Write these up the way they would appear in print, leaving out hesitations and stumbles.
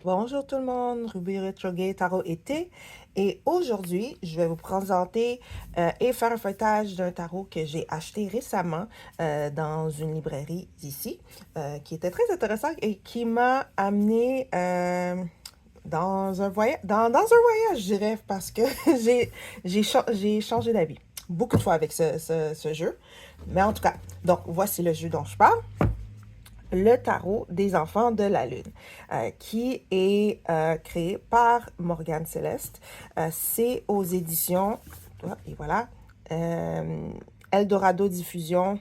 Bonjour tout le monde, Ruby Retrograde Tarot été. Et aujourd'hui, je vais vous présenter et faire un feuilletage d'un tarot que j'ai acheté récemment dans une librairie d'ici, qui était très intéressant et qui m'a amené dans un voyage, dans un voyage, je dirais, parce que j'ai changé d'avis beaucoup de fois avec ce jeu. Mais en tout cas, donc voici le jeu dont je parle. Le tarot des enfants de la lune, qui est créé par Morgane Céleste. C'est aux éditions, et voilà, Eldorado Diffusion,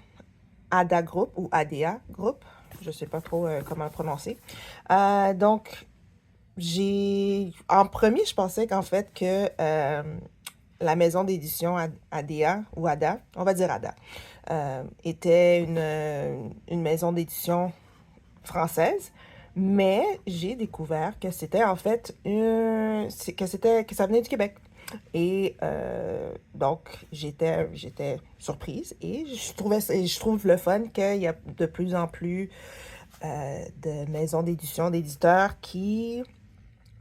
Ada Group ou ADA Group, je ne sais pas trop comment le prononcer. Donc, en premier, je pensais qu'en fait que la maison d'édition ADA ou ADA, on va dire ADA, était une maison d'édition française, mais j'ai découvert que c'était en fait que ça venait du Québec. Et donc, j'étais surprise et je trouve le fun qu'il y a de plus en plus de maisons d'édition, d'éditeurs qui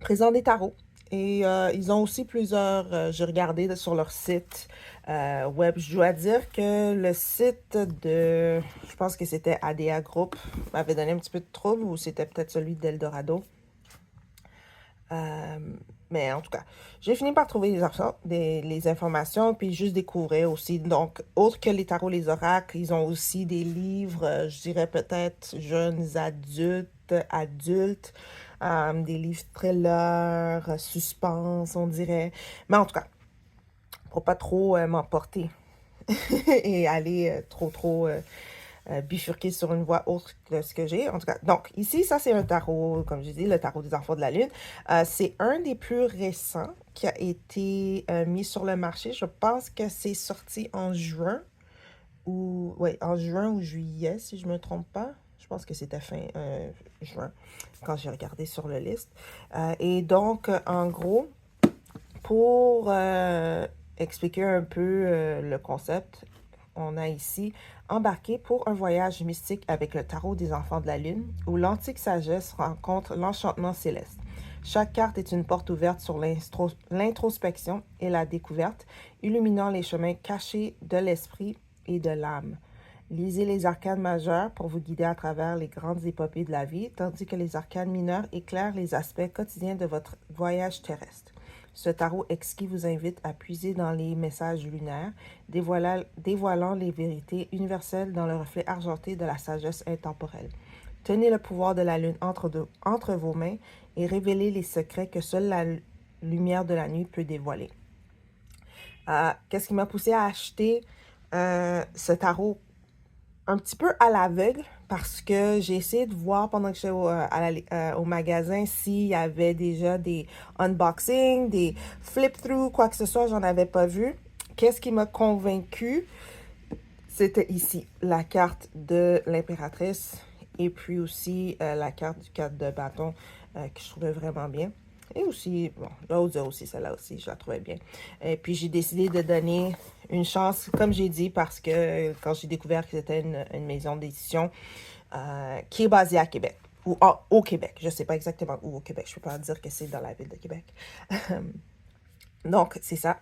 présentent des tarots. Et ils ont aussi j'ai regardé sur leur site web. Je dois dire que le site je pense que c'était ADA Group, m'avait donné un petit peu de trouble, ou c'était peut-être celui d'Eldorado. Euh, mais en tout cas, j'ai fini par trouver les informations, puis juste découvrir aussi. Donc, autre que les tarots, les oracles, ils ont aussi des livres, je dirais peut-être jeunes adultes, des livres thrillers, suspense, on dirait. Mais en tout cas, pour pas trop m'emporter et aller bifurquer sur une voie autre que ce que j'ai. En tout cas, donc ici, ça c'est un tarot, comme je dis, le tarot des enfants de la lune. C'est un des plus récents qui a été mis sur le marché. Je pense que c'est sorti en juin en juin ou juillet, si je me trompe pas. Je pense que c'était fin juin quand j'ai regardé sur le liste. Et donc, en gros, pour expliquer un peu le concept, on a ici embarqué pour un voyage mystique avec le tarot des enfants de la lune, où l'antique sagesse rencontre l'enchantement céleste. Chaque carte est une porte ouverte sur l'introspection et la découverte, illuminant les chemins cachés de l'esprit et de l'âme. Lisez les arcanes majeures pour vous guider à travers les grandes épopées de la vie, tandis que les arcanes mineures éclairent les aspects quotidiens de votre voyage terrestre. Ce tarot exquis vous invite à puiser dans les messages lunaires, dévoilant les vérités universelles dans le reflet argenté de la sagesse intemporelle. Tenez le pouvoir de la lune entre vos mains et révélez les secrets que seule la lumière de la nuit peut dévoiler. Qu'est-ce qui m'a poussé à acheter ce tarot un petit peu à l'aveugle, parce que j'ai essayé de voir pendant que j'étais au magasin s'il y avait déjà des unboxings, des flip-through, quoi que ce soit, j'en avais pas vu. Qu'est-ce qui m'a convaincu? C'était ici, la carte de l'impératrice et puis aussi la carte du 4 de bâton que je trouvais vraiment bien. Et aussi, bon, l'autre aussi, celle-là aussi, je la trouvais bien. Et puis, j'ai décidé de donner une chance, comme j'ai dit, parce que quand j'ai découvert que c'était une maison d'édition qui est basée à Québec, ou au Québec. Je ne sais pas exactement où au Québec. Je ne peux pas dire que c'est dans la ville de Québec. Donc, c'est ça.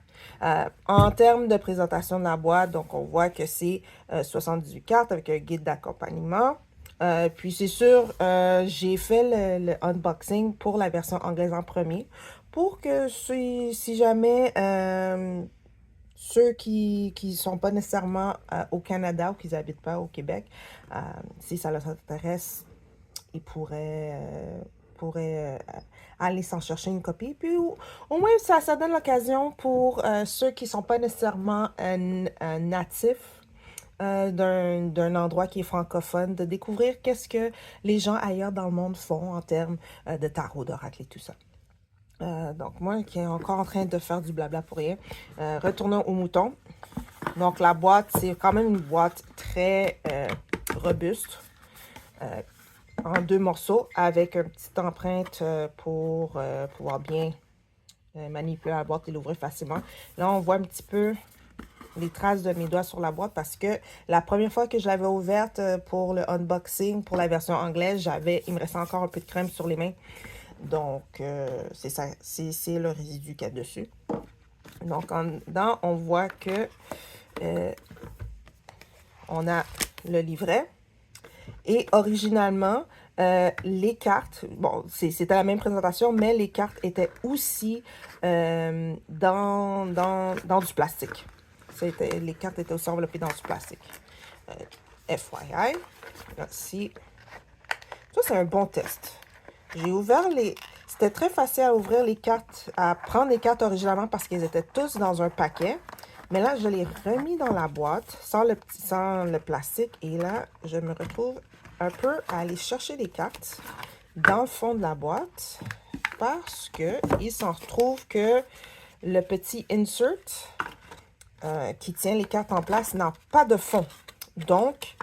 En termes de présentation de la boîte, donc on voit que c'est 78 cartes avec un guide d'accompagnement. Puis c'est sûr, j'ai fait le unboxing pour la version anglaise en premier pour que si jamais ceux qui sont pas nécessairement au Canada ou qui n'habitent pas au Québec, si ça leur intéresse, ils pourraient aller s'en chercher une copie. Puis au moins, ça donne l'occasion pour ceux qui ne sont pas nécessairement natifs d'un endroit qui est francophone, de découvrir qu'est-ce que les gens ailleurs dans le monde font en termes de tarot, d'oracle et tout ça. Donc moi qui est encore en train de faire du blabla pour rien, retournons au mouton. Donc la boîte, c'est quand même une boîte très robuste, en deux morceaux, avec une petite empreinte pour pouvoir bien manipuler la boîte et l'ouvrir facilement. Là, on voit un petit peu les traces de mes doigts sur la boîte parce que la première fois que je l'avais ouverte pour le unboxing, pour la version anglaise, il me restait encore un peu de crème sur les mains. Donc, c'est ça, c'est le résidu qu'il y a dessus. Donc, en dedans, on voit que on a le livret. Et originalement, les cartes, bon, c'était la même présentation, mais les cartes étaient aussi dans du plastique. Les cartes étaient aussi enveloppées dans du plastique. FYI. Ici. Ça, c'est un bon test. J'ai ouvert les... C'était très facile à ouvrir les cartes, à prendre les cartes originalement parce qu'elles étaient tous dans un paquet. Mais là, je l'ai remis dans la boîte sans le plastique. Et là, je me retrouve un peu à aller chercher les cartes dans le fond de la boîte parce que il s'en retrouve que le petit insert qui tient les cartes en place n'a pas de fond. Donc,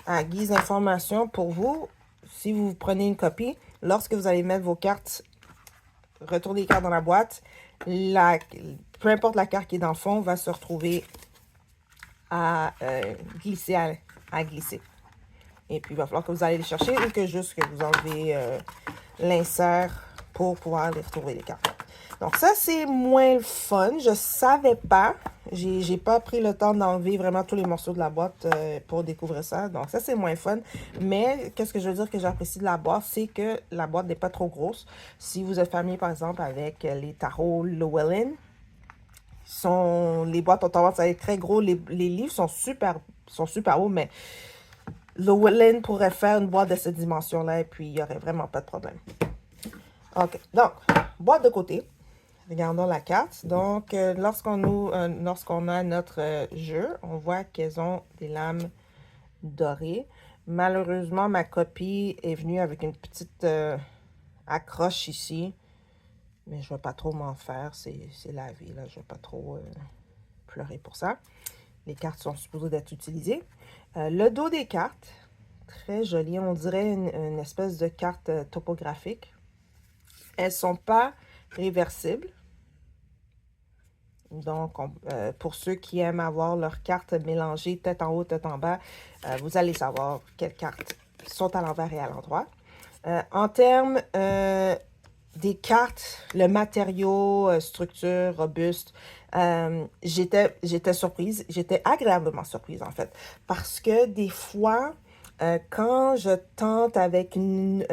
à guise d'information pour vous, si vous prenez une copie, lorsque vous allez mettre vos cartes, retournez les cartes dans la boîte, peu importe la carte qui est dans le fond, va se retrouver à glisser, à glisser. Et puis, il va falloir que vous allez les chercher ou que juste que vous enlevez l'insert pour pouvoir les retrouver les cartes. Donc, ça, c'est moins le fun. Je savais pas. J'ai pas pris le temps d'enlever vraiment tous les morceaux de la boîte pour découvrir ça. Donc, ça, c'est moins fun. Mais, qu'est-ce que je veux dire que j'apprécie de la boîte, c'est que la boîte n'est pas trop grosse. Si vous êtes familier, par exemple, avec les tarots Llewellyn, les boîtes ont tendance à être très gros. Les livres sont super hauts, mais Llewellyn pourrait faire une boîte de cette dimension-là et puis il n'y aurait vraiment pas de problème. OK. Donc, boîte de côté. Regardons la carte. Donc, lorsqu'on a notre jeu, on voit qu'elles ont des lames dorées. Malheureusement, ma copie est venue avec une petite accroche ici. Mais je ne vais pas trop m'en faire. C'est la vie, là. Je ne vais pas trop pleurer pour ça. Les cartes sont supposées d'être utilisées. Le dos des cartes, très joli. On dirait une espèce de carte topographique. Elles ne sont pas réversibles. Donc, pour ceux qui aiment avoir leurs cartes mélangées, tête en haut, tête en bas, vous allez savoir quelles cartes sont à l'envers et à l'endroit. En termes des cartes, le matériau, structure, robuste, j'étais surprise. J'étais agréablement surprise, en fait. Parce que des fois, quand je tente avec une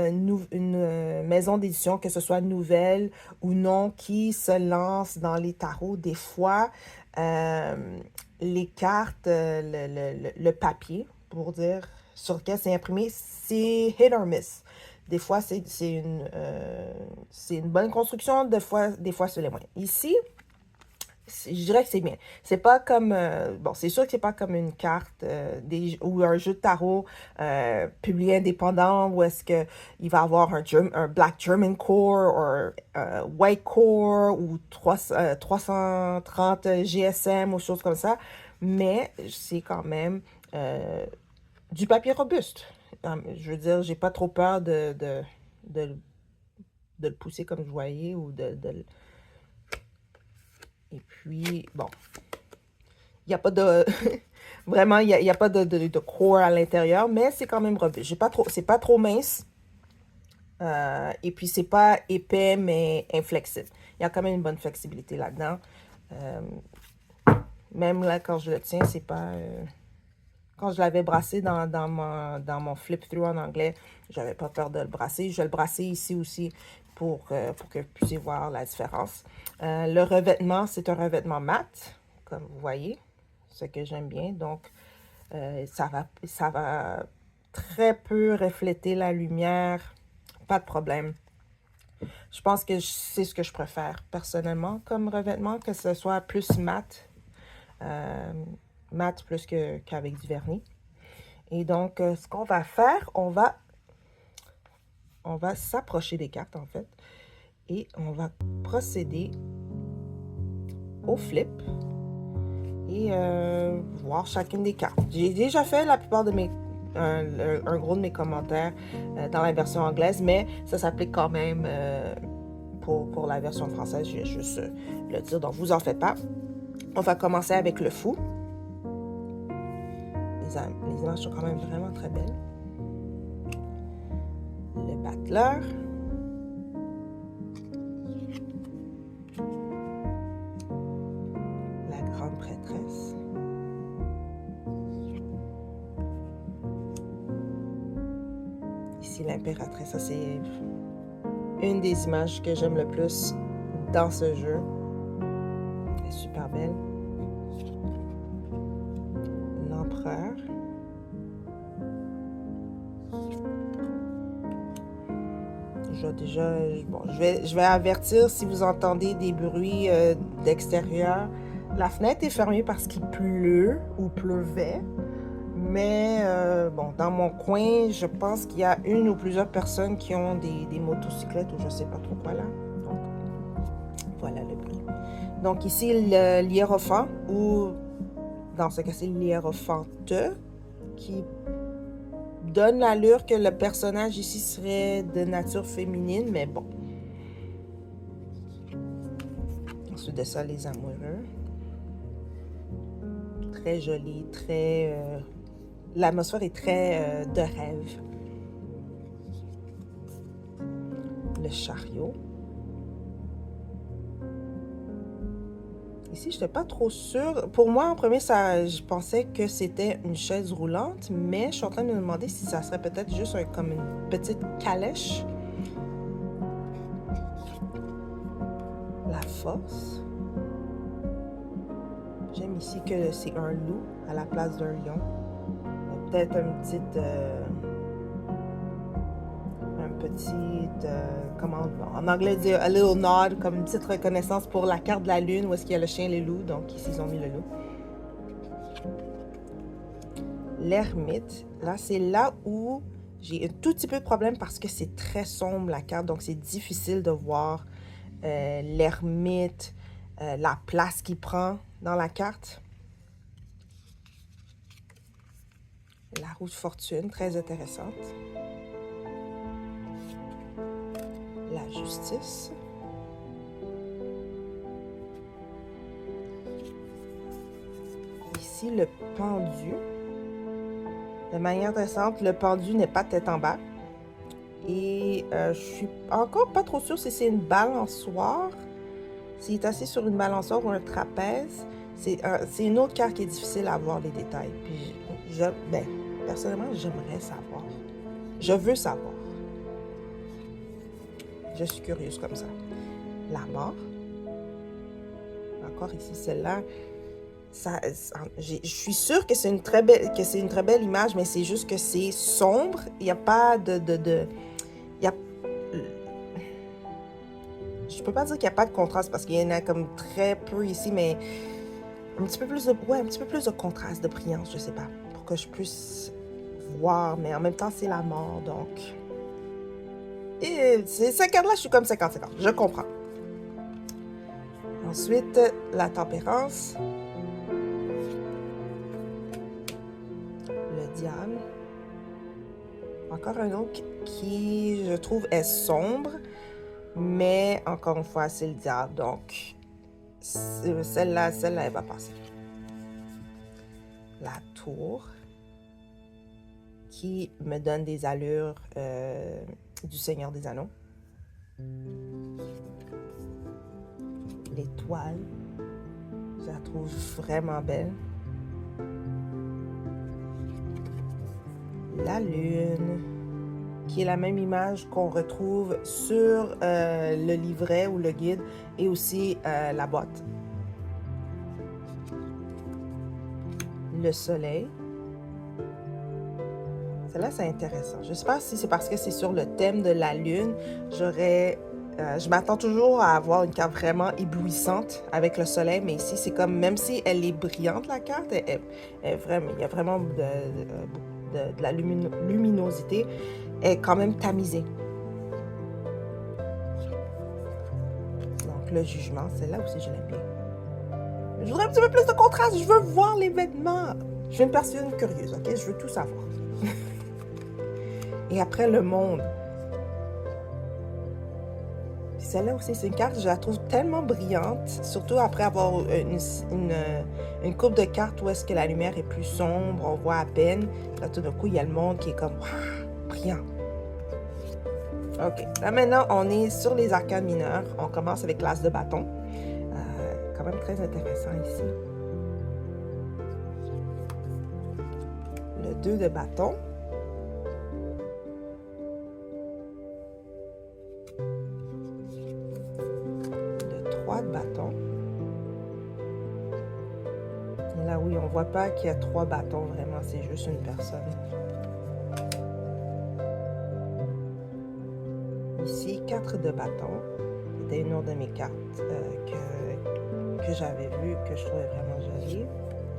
maison d'édition, que ce soit nouvelle ou non, qui se lance dans les tarots, des fois, les cartes, le papier, pour dire, sur lequel c'est imprimé, c'est hit or miss. Des fois, c'est une bonne construction, des fois c'est les moyens. Ici, je dirais que c'est bien. C'est pas comme... bon, c'est sûr que c'est pas comme une carte ou un jeu de tarot publié indépendant où est-ce qu'il va avoir un Black German Core ou un White Core ou 330 GSM ou choses comme ça. Mais c'est quand même du papier robuste. Je veux dire, j'ai pas trop peur de le pousser comme je voyais ou Et puis, bon, il n'y a pas de... Vraiment, il y a pas de core à l'intérieur, mais c'est quand même robuste. C'est pas trop mince. Et puis, c'est pas épais, mais inflexible. Il y a quand même une bonne flexibilité là-dedans. Même là, quand je le tiens, c'est pas... quand je l'avais brassé dans mon flip-through en anglais, j'avais pas peur de le brasser. Je vais le brasser ici aussi pour que vous puissiez voir la différence. Le revêtement, c'est un revêtement mat, comme vous voyez, ce que j'aime bien. Donc, ça va très peu refléter la lumière, pas de problème. Je pense que c'est ce que je préfère personnellement comme revêtement, que ce soit plus mat, mat plus qu'avec du vernis. Et donc, ce qu'on va faire, on va s'approcher des cartes, en fait. Et on va procéder au flip et voir chacune des cartes. J'ai déjà fait la plupart de un gros de mes commentaires dans la version anglaise, mais ça s'applique quand même pour la version française. Je vais juste le dire, donc vous en faites pas. On va commencer avec le fou. Les images sont quand même vraiment très belles. Le là. La grande prêtresse. Ici, l'impératrice. Ça, c'est une des images que j'aime le plus dans ce jeu. Elle est super belle. L'empereur. Je vais avertir si vous entendez des bruits d'extérieur. La fenêtre est fermée parce qu'il pleut ou pleuvait. Mais bon, dans mon coin, je pense qu'il y a une ou plusieurs personnes qui ont des motocyclettes ou je sais pas trop quoi là. Donc, voilà le bruit. Donc ici, l'hiérophant, ou dans ce cas-ci, l'hiérophante, qui donne l'allure que le personnage ici serait de nature féminine, mais bon. Ensuite de ça, les amoureux. Très joli, très... l'atmosphère est très de rêve. Le chariot. Ici, je n'étais pas trop sûre. Pour moi, en premier, je pensais que c'était une chaise roulante, mais je suis en train de me demander si ça serait peut-être juste comme une petite calèche. La force. J'aime ici que c'est un loup à la place d'un lion. Peut-être une petite... comment en anglais dire a little nod, comme une petite reconnaissance pour la carte de la lune où est-ce qu'il y a le chien et le loup. Donc ici, ils ont mis le loup. L'ermite, là, c'est là où j'ai un tout petit peu de problème parce que c'est très sombre la carte. Donc c'est difficile de voir l'ermite, la place qu'il prend dans la carte. La roue de fortune, très intéressante. La justice. Ici, le pendu. De manière intéressante, le pendu n'est pas tête en bas. Et je suis encore pas trop sûre si c'est une balançoire. S'il est assis sur une balançoire ou un trapèze. C'est une autre carte qui est difficile à voir les détails. Puis personnellement, j'aimerais savoir. Je veux savoir. Je suis curieuse comme ça. La mort. Encore ici, celle-là. Je suis sûre que c'est une très belle image, mais c'est juste que c'est sombre. Il n'y a pas je peux pas dire qu'il n'y a pas de contraste parce qu'il y en a comme très peu ici, mais un petit peu plus de contraste, de brillance, je sais pas, pour que je puisse voir, mais en même temps, c'est la mort, donc... Et cette carte-là, je suis comme 50-50, je comprends. Ensuite, la tempérance. Le diable. Encore un autre qui, je trouve, est sombre, mais encore une fois, c'est le diable, donc celle-là, elle va passer. La tour, qui me donne des allures du Seigneur des Anneaux. L'étoile, je la trouve vraiment belle. La lune, qui est la même image qu'on retrouve sur le livret ou le guide et aussi la boîte. Le soleil. Celle-là, c'est intéressant. Je ne sais pas si c'est parce que c'est sur le thème de la lune. Je m'attends toujours à avoir une carte vraiment éblouissante avec le soleil, mais ici, c'est comme, même si elle est brillante, la carte, il y a vraiment de la luminosité, elle est quand même tamisée. Donc, le jugement, celle-là aussi, je l'aime bien. Je voudrais un petit peu plus de contraste. Je veux voir l'événement. Je suis une personne curieuse, ok? Je veux tout savoir. Et après, le monde. Puis celle-là aussi, c'est une carte, je la trouve tellement brillante, surtout après avoir une coupe de cartes où est-ce que la lumière est plus sombre, on voit à peine. Là, tout d'un coup, il y a le monde qui est comme, waouh, brillant. OK. Là, maintenant, on est sur les arcanes mineures. On commence avec l'as de bâton. Quand même très intéressant ici. Le 2 de bâton. Le 3 de bâton. Et là, oui, on voit pas qu'il y a 3 bâtons, vraiment. C'est juste une personne. Ici, 4 de bâton. C'était une autre de mes cartes que j'avais vue, que je trouvais vraiment jolie.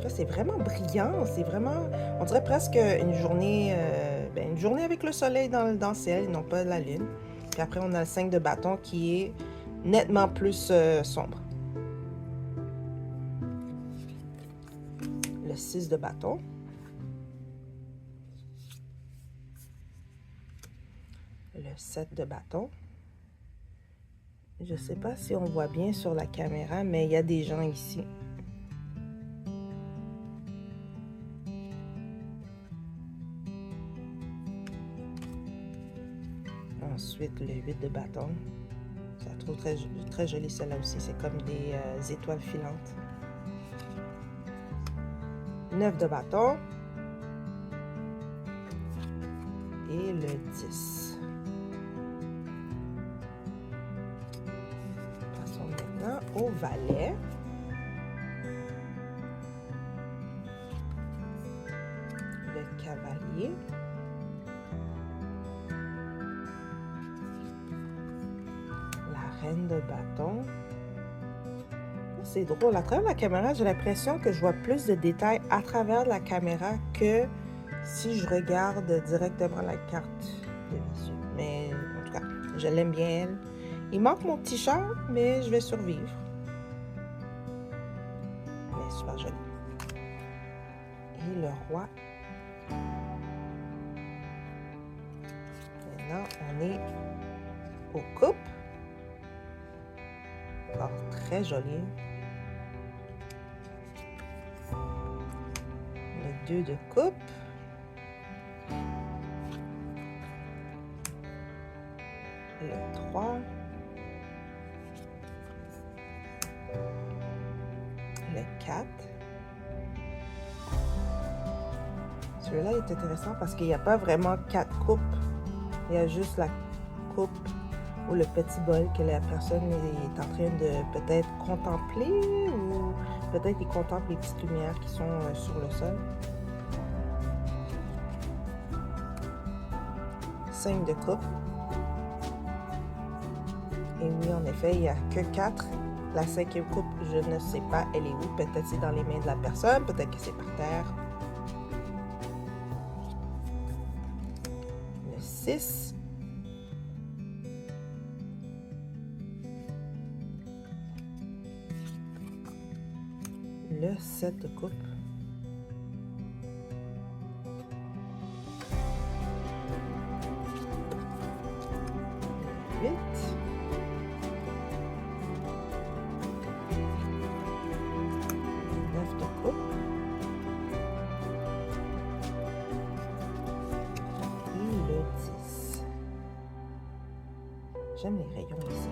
Là, c'est vraiment brillant. C'est vraiment, on dirait presque une journée avec le soleil dans le ciel et non pas la lune. Puis après, on a le 5 de bâton qui est nettement plus sombre. Le 6 de bâton. Le 7 de bâton. Je ne sais pas si on voit bien sur la caméra, mais il y a des gens ici. Ensuite, le 8 de bâton. Je la trouve très, très jolie celle-là aussi. C'est comme des étoiles filantes. 9 de bâton. Et le 10. Passons maintenant au valet. Le cavalier. La reine de bâton. C'est drôle. À travers la caméra, j'ai l'impression que je vois plus de détails à travers la caméra que si je regarde directement la carte de visu. Mais en tout cas, je l'aime bien, elle. Il manque mon petit chat, mais je vais survivre. Mais super joli. Et le roi. Maintenant, on est aux coupes. Encore très joli. Le 2 de coupe. Le 3. Le 4. Celui-là est intéressant parce qu'il n'y a pas vraiment 4 coupes. Il y a juste la coupe ou le petit bol que la personne est en train de peut-être contempler ou peut-être qu'il contemple les petites lumières qui sont sur le sol. 5 de coupe. Et oui, en effet, il n'y a que 4. La 5e coupe, je ne sais pas, elle est où. Peut-être c'est dans les mains de la personne, peut-être que c'est par terre. Le 6. Le 7 de coupe. Le 8. Le 9 de coupe. Et le 10. J'aime les rayons ici.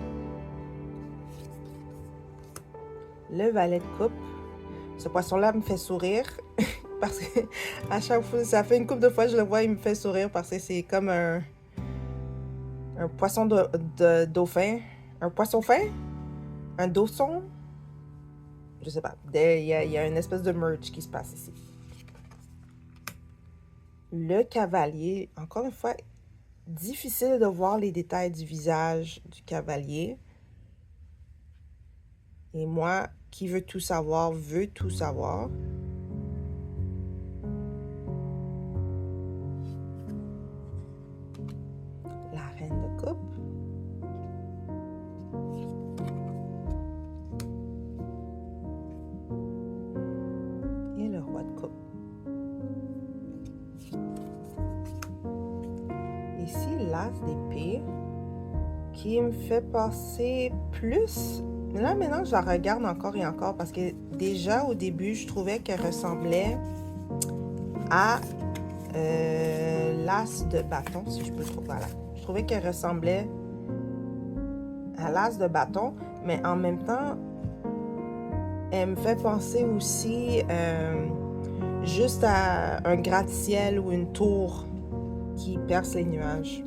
Le valet de coupe. Ce poisson-là me fait sourire parce que à chaque fois, ça fait une couple de fois que je le vois, il me fait sourire parce que c'est comme un poisson de dauphin. Un poisson fin? Un dausson? Je sais pas. Il y a une espèce de merge qui se passe ici. Le cavalier, encore une fois, difficile de voir les détails du visage du cavalier. Et moi, qui veut tout savoir, veut tout savoir. La reine de coupe. Et le roi de coupe. Ici, l'as d'épée qui me fait passer plus. Là, maintenant, je la regarde encore et encore parce que déjà, au début, je trouvais qu'elle ressemblait à l'as de bâton, si je peux trouver. Voilà. Je trouvais qu'elle ressemblait à l'as de bâton, mais en même temps, elle me fait penser aussi juste à un gratte-ciel ou une tour qui perce les nuages.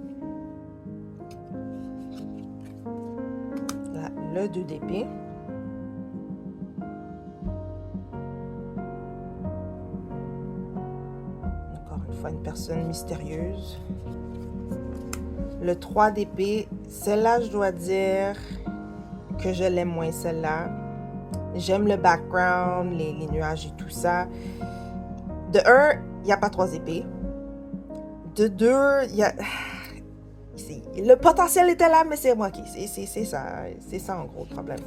Là, le 2 d'épée. Encore une fois, une personne mystérieuse. Le 3 d'épée. Celle-là, je dois dire que je l'aime moins, celle-là. J'aime le background, les nuages et tout ça. De 1, il n'y a pas 3 épées. De 2, il y a... Le potentiel était là, mais c'est moi qui... C'est ça en gros le problème.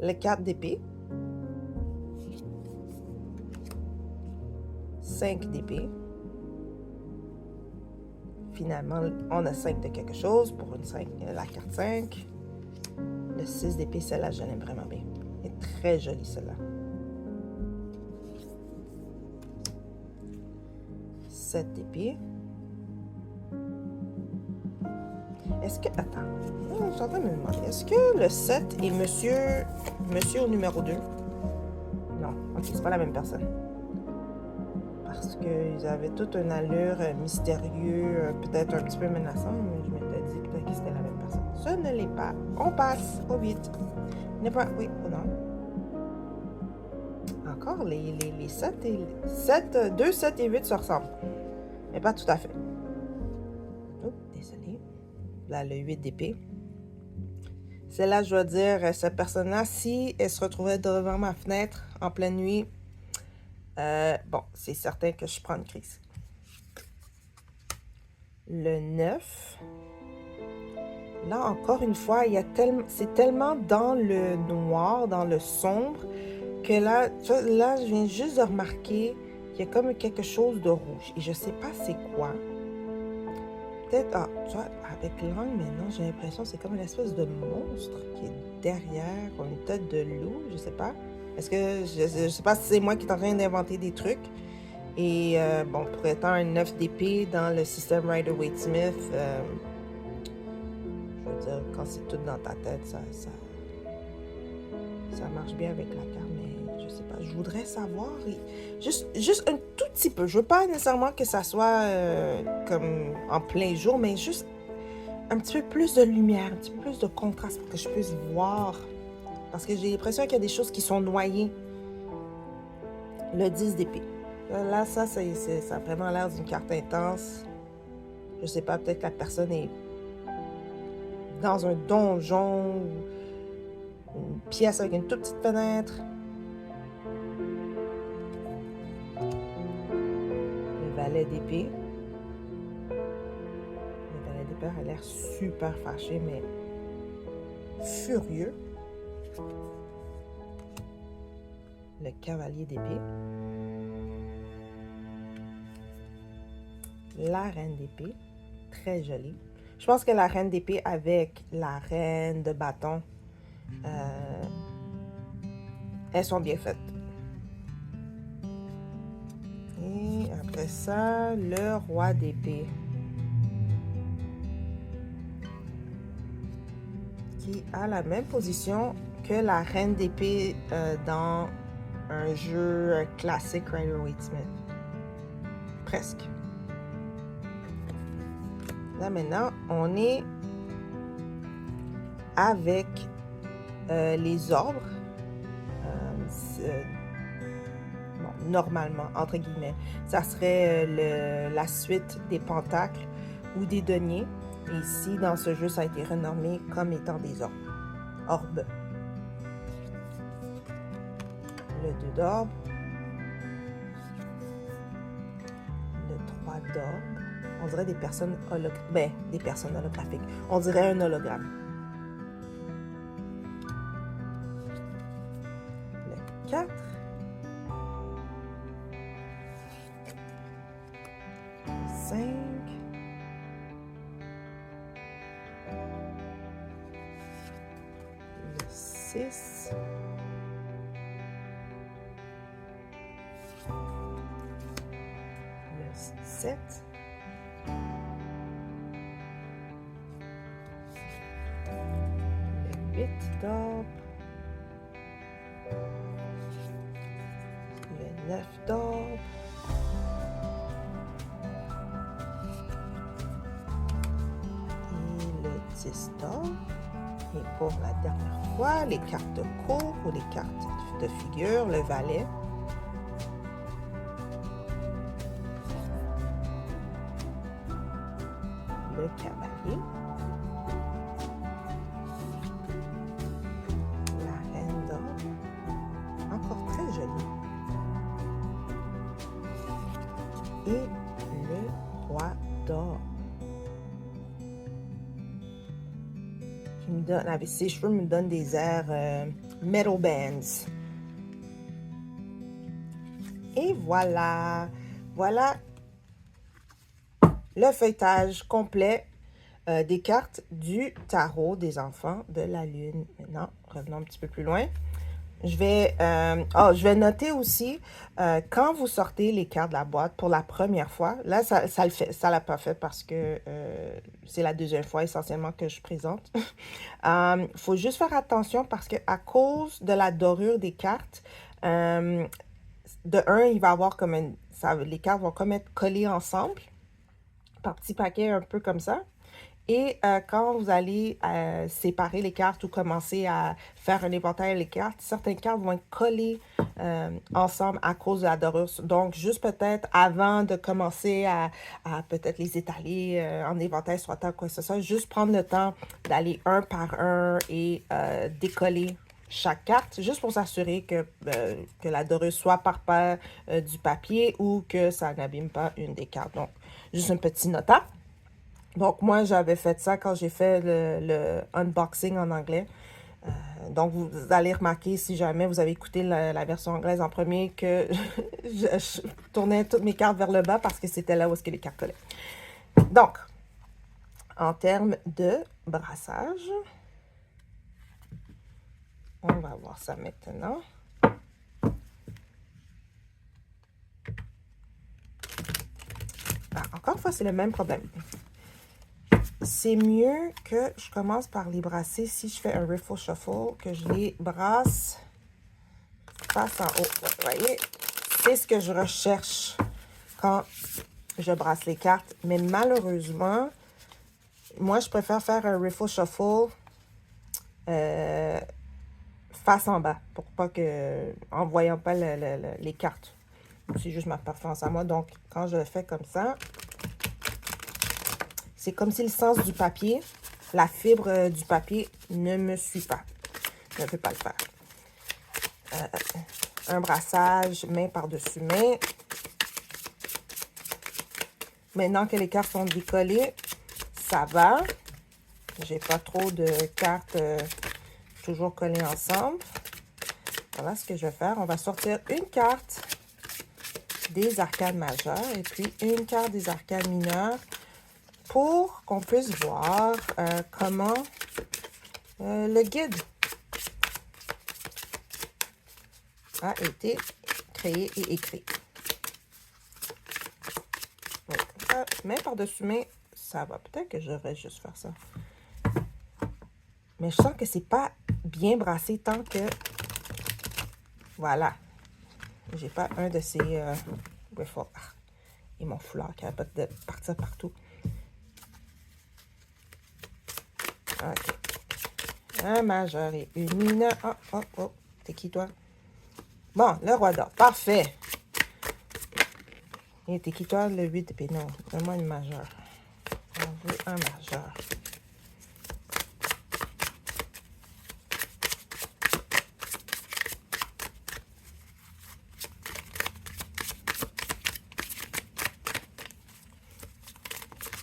Le 4 d'épée. 5 d'épée. Finalement, on a 5 de quelque chose pour la carte 5. Le 6 d'épée, celle-là, je l'aime vraiment bien. Elle est très jolie, celle-là. 7 d'épée. Est-ce que... Attends. Je suis en train de me demander. Est-ce que le 7 est monsieur au numéro 2? Non. Ok, c'est pas la même personne. Parce qu'ils avaient toute une allure mystérieuse, peut-être un petit peu menaçante, mais je m'étais dit peut-être que c'était la même personne. Ce ne l'est pas. On passe au 8. N'est pas... Oui, non. Encore, les 7 et... 2, 7 et 8 se ressemblent. Mais pas tout à fait. Oh, désolé. Là, le 8 d'épée. Celle-là, je dois dire, cette personne-là, si elle se retrouvait devant ma fenêtre en pleine nuit, bon, c'est certain que je prends une crise. Le 9. Là, encore une fois, c'est tellement dans le noir, dans le sombre, que là, je viens juste de remarquer qu'il y a comme quelque chose de rouge. Et je sais pas c'est quoi. Peut-être, tu vois, avec l'angle, mais non, j'ai l'impression que c'est comme une espèce de monstre qui est derrière, comme une tête de loup, je sais pas. Est-ce que, je sais pas si c'est moi qui est en train d'inventer des trucs. Et bon, pour étant un 9 d'épée dans le système Rider-Waite-Smith, je veux dire, quand c'est tout dans ta tête, ça marche bien avec la carte, mais je sais pas. Je voudrais savoir, juste un tout petit peu. Je veux pas nécessairement que ça soit comme en plein jour, mais juste un petit peu plus de lumière, un petit peu plus de contraste pour que je puisse voir. Parce que j'ai l'impression qu'il y a des choses qui sont noyées. Le 10 d'épée. Là, ça a vraiment l'air d'une carte intense. Je sais pas, peut-être que la personne est dans un donjon, une pièce avec une toute petite fenêtre. Le valet d'épée. Le valet d'épée a l'air super fâché, mais furieux. Le cavalier d'épée. La reine d'épée. Très jolie. Je pense que la reine d'épée avec la reine de bâton, elles sont bien faites. Et après ça, le roi d'épée. Qui a la même position que la reine d'épée dans un jeu classique Rider-Waite-Smith. Presque. Là maintenant, on est avec les ordres. Bon, normalement, entre guillemets, ça serait la suite des pentacles ou des deniers. Et ici, dans ce jeu, ça a été renommé comme étant des orbes. Orbes. Le 2 d'orbe. Le 3 d'orbe. On dirait des personnes holographiques. On dirait un hologramme. Le 4. Le 5. Le 6. Le 7. 8 d'or. Le 9 d'or. Et le 10 d'or. Et pour la dernière fois, les cartes de cour ou les cartes de figure, le valet. Le cavalier. La reine d'or. Encore très jolie. Et le roi d'or. Qui me donne, avec ses cheveux, me donne des airs metal bands. Et voilà. Voilà le feuilletage complet des cartes du tarot des enfants de la lune. Maintenant, revenons un petit peu plus loin. Je vais noter aussi, quand vous sortez les cartes de la boîte pour la première fois, là, ça l'a pas fait parce que c'est la deuxième fois essentiellement que je présente. Faut juste faire attention parce que à cause de la dorure des cartes, de un, il va avoir comme les cartes vont comme être collées ensemble, par petits paquets un peu comme ça. Et quand vous allez séparer les cartes ou commencer à faire un éventail des cartes, certaines cartes vont être collées ensemble à cause de la dorure. Donc, juste peut-être avant de commencer à peut-être les étaler en éventail sur la table, quoi que ce soit, juste prendre le temps d'aller un par un et décoller chaque carte, juste pour s'assurer que la dorure soit par paire du papier ou que ça n'abîme pas une des cartes. Donc, juste un petit nota. Donc, moi, j'avais fait ça quand j'ai fait le unboxing en anglais. Donc, vous allez remarquer, si jamais vous avez écouté la version anglaise en premier, que je tournais toutes mes cartes vers le bas parce que c'était là où est-ce que les cartes collaient. Donc, en termes de brassage, on va voir ça maintenant. Encore une fois, c'est le même problème. C'est mieux que je commence par les brasser si je fais un riffle shuffle, que je les brasse face en haut. Vous voyez, c'est ce que je recherche quand je brasse les cartes. Mais malheureusement, moi, je préfère faire un riffle shuffle face en bas, pour pas que, en voyant pas les cartes. C'est juste ma préférence à moi. Donc, quand je le fais comme ça, c'est comme si le sens du papier, la fibre du papier ne me suit pas. Je ne peux pas le faire. Un brassage main par-dessus main. Maintenant que les cartes sont décollées, ça va. J'ai pas trop de cartes toujours collées ensemble. Voilà ce que je vais faire. On va sortir une carte des arcades majeures et puis une carte des arcades mineures pour qu'on puisse voir comment le guide a été créé et écrit. Donc, ça, main par-dessus main, ça va. Peut-être que je devrais juste faire ça. Mais je sens que c'est pas bien brassé tant que... Voilà. J'ai pas un de ces riffles. Et mon foulard qui arrête de partir partout. OK. Un majeur et une mineure. Oh, oh, oh. T'es qui, toi? Bon, le roi d'or. Parfait. Et t'es qui, toi? Le 8 d'épée. Non, donne-moi une majeure. On veut un majeur.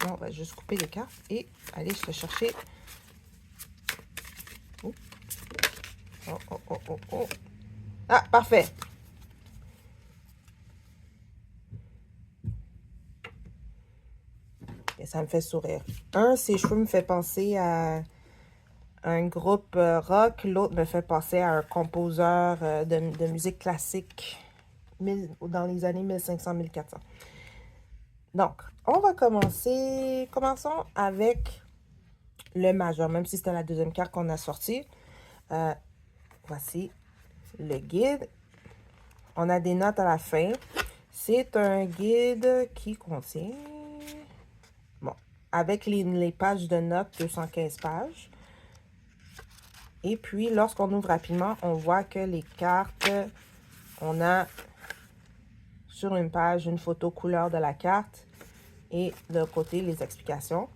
On va juste couper les cartes et aller se chercher. Oh, oh, oh, oh, oh, oh. Ah, parfait. Et ça me fait sourire. Un, ses cheveux me fait penser à un groupe rock. L'autre me fait penser à un composeur de musique classique dans les années 1500-1400. Donc, on va commencer. Commençons avec le majeur, même si c'était la deuxième carte qu'on a sortie. Voici le guide. On a des notes à la fin. C'est un guide qui contient, bon, avec les pages de notes, 215 pages. Et puis, lorsqu'on ouvre rapidement, on voit que les cartes, on a sur une page une photo couleur de la carte et de l'autre côté, les explications.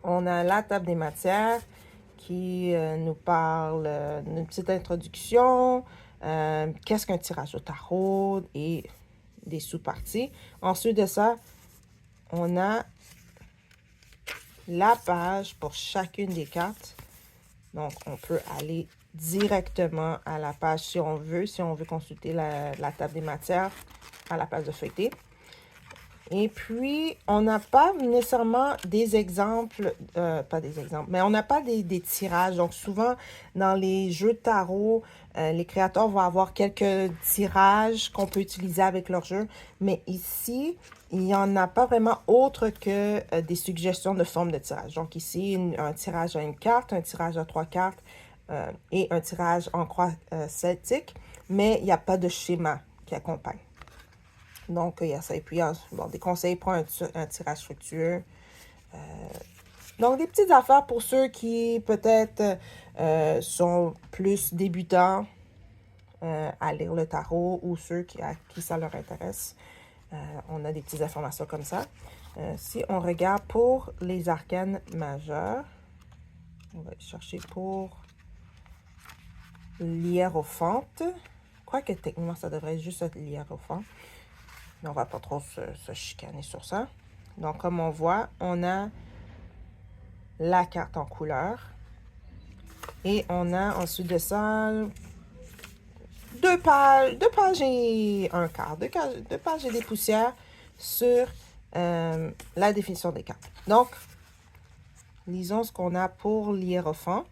On a la table des matières qui nous parle d'une petite introduction, qu'est-ce qu'un tirage au tarot et des sous-parties. Ensuite de ça, on a la page pour chacune des cartes. Donc, on peut aller directement à la page si on veut consulter la table des matières à la place de feuilleter. Et puis, on n'a pas nécessairement des exemples, pas des exemples, mais on n'a pas des tirages. Donc, souvent, dans les jeux de tarot, les créateurs vont avoir quelques tirages qu'on peut utiliser avec leur jeu. Mais ici, il n'y en a pas vraiment autre que des suggestions de forme de tirage. Donc, ici, un tirage à une carte, un tirage à 3 cartes et un tirage en croix celtique. Mais il n'y a pas de schéma qui accompagne. Donc, il y a ça. Et puis, bon, des conseils pour un tirage fructueux. Donc, des petites affaires pour ceux qui, peut-être, sont plus débutants à lire le tarot ou ceux à qui ça leur intéresse. On a des petites informations comme ça. Si on regarde pour les arcanes majeurs, on va chercher pour l'hiérophante. Quoique, techniquement, ça devrait juste être l'hiérophante. Mais on ne va pas trop se chicaner sur ça. Donc, comme on voit, on a la carte en couleur. Et on a ensuite de ça 2 pages et un quart. 2 pages et des poussières sur la définition des cartes. Donc, lisons ce qu'on a pour l'hiérophant.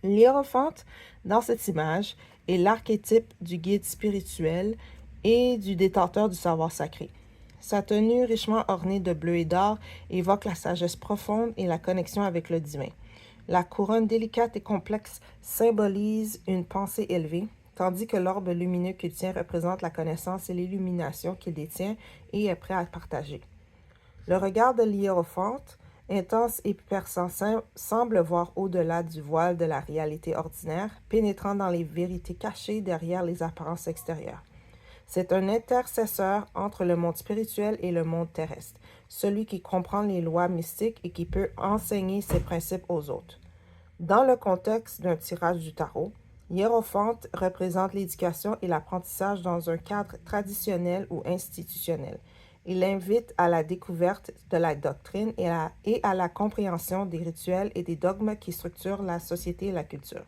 L'hiérophante, dans cette image, est l'archétype du guide spirituel et du détenteur du savoir sacré. Sa tenue richement ornée de bleu et d'or évoque la sagesse profonde et la connexion avec le divin. La couronne délicate et complexe symbolise une pensée élevée, tandis que l'orbe lumineux qu'il tient représente la connaissance et l'illumination qu'il détient et est prêt à partager. Le regard de l'hiérophante, intense et perçant, semble voir au-delà du voile de la réalité ordinaire, pénétrant dans les vérités cachées derrière les apparences extérieures. C'est un intercesseur entre le monde spirituel et le monde terrestre, celui qui comprend les lois mystiques et qui peut enseigner ses principes aux autres. Dans le contexte d'un tirage du tarot, l'hiérophante représente l'éducation et l'apprentissage dans un cadre traditionnel ou institutionnel. Il invite à la découverte de la doctrine et à la compréhension des rituels et des dogmes qui structurent la société et la culture.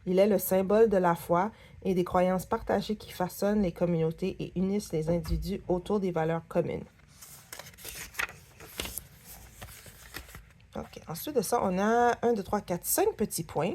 Il est le symbole de la foi et des croyances partagées qui façonnent les communautés et unissent les individus autour des valeurs communes. OK. Ensuite de ça, on a 1, 2, 3, 4, 5 petits points.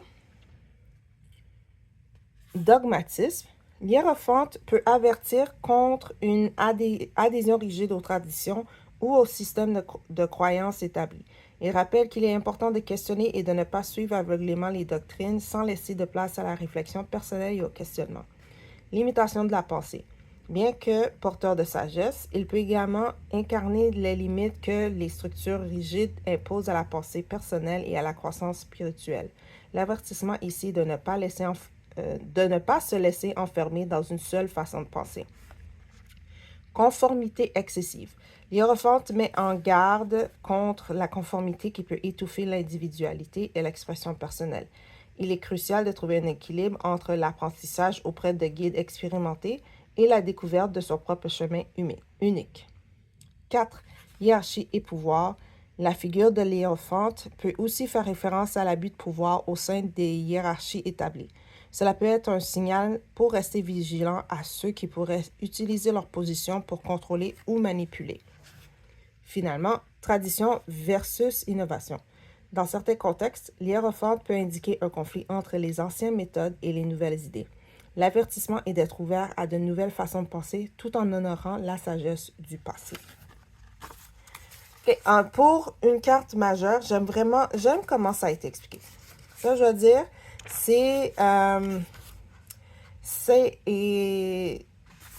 Dogmatisme. L'hiérophante peut avertir contre une adhésion rigide aux traditions ou au système de croyances établi. Il rappelle qu'il est important de questionner et de ne pas suivre aveuglément les doctrines sans laisser de place à la réflexion personnelle et au questionnement. Limitation de la pensée. Bien que porteur de sagesse, il peut également incarner les limites que les structures rigides imposent à la pensée personnelle et à la croissance spirituelle. L'avertissement ici est de ne pas se laisser enfermer dans une seule façon de penser. Conformité excessive. L'hiérophante met en garde contre la conformité qui peut étouffer l'individualité et l'expression personnelle. Il est crucial de trouver un équilibre entre l'apprentissage auprès de guides expérimentés et la découverte de son propre chemin unique. 4. Hiérarchie et pouvoir. La figure de l'hiérophante peut aussi faire référence à l'abus de pouvoir au sein des hiérarchies établies. Cela peut être un signal pour rester vigilant à ceux qui pourraient utiliser leur position pour contrôler ou manipuler. Finalement, tradition versus innovation. Dans certains contextes, l'hiérophante peut indiquer un conflit entre les anciennes méthodes et les nouvelles idées. L'avertissement est d'être ouvert à de nouvelles façons de penser tout en honorant la sagesse du passé. Okay. Pour une carte majeure, j'aime comment ça a été expliqué. Ça, je veux dire, Et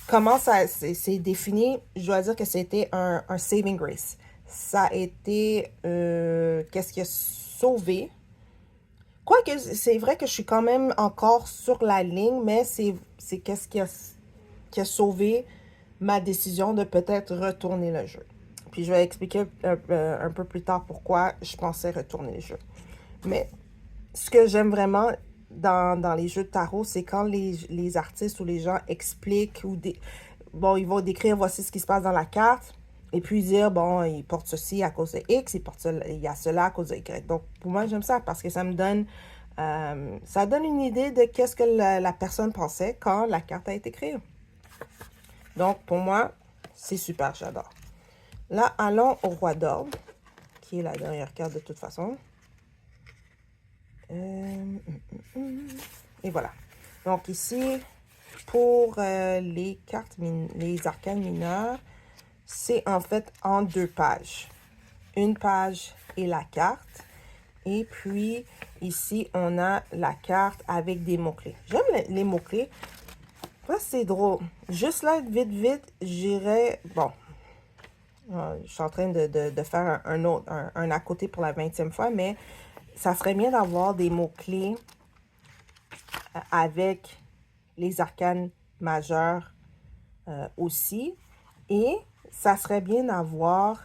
comment ça c'est défini, je dois dire que c'était un saving grace. Ça a été qu'est-ce qui a sauvé. Quoique, c'est vrai que je suis quand même encore sur la ligne, mais c'est qu'est-ce qui a sauvé ma décision de peut-être retourner le jeu. Puis je vais expliquer un peu plus tard pourquoi je pensais retourner le jeu. Mais ce que j'aime vraiment dans les jeux de tarot, c'est quand les artistes ou les gens expliquent bon, ils vont décrire voici ce qui se passe dans la carte, et puis dire, bon, il porte ceci à cause de X, il y a cela à cause de Y. Donc, pour moi, j'aime ça parce que ça donne une idée de qu'est-ce que la personne pensait quand la carte a été créée. Donc, pour moi, c'est super, j'adore. Là, allons au roi d'or, qui est la dernière carte de toute façon. Et voilà. Donc ici, pour les arcanes mineures, c'est en fait en 2 pages. Une page est la carte. Et puis, ici, on a la carte avec des mots-clés. J'aime les mots-clés. Ça, c'est drôle. Juste là, vite, j'irais... Bon, je suis en train de faire un à côté pour la 20e fois, mais ça serait bien d'avoir des mots-clés avec les arcanes majeures aussi. Et ça serait bien d'avoir